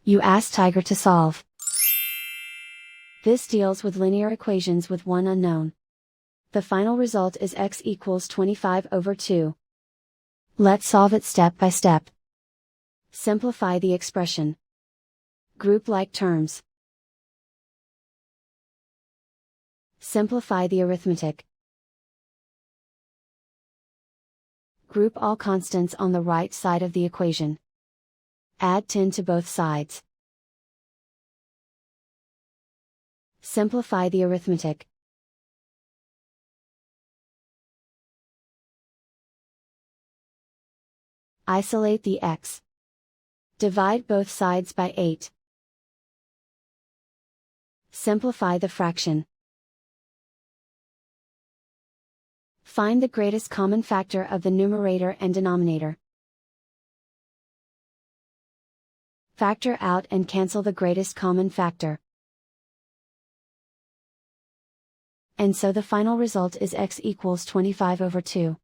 You ask Tiger to solve. This deals with linear equations with one unknown. The final result is x equals 25/2. Let's solve it step by step. Simplify the expression. Group like terms. Simplify the arithmetic. Group all constants on the right side of the equation. Add 10 to both sides. Simplify the arithmetic. Isolate the x. Divide both sides by 8. Simplify the fraction. Find the greatest common factor of the numerator and denominator. Factor out and cancel the greatest common factor. And so the final result is x equals 25/2.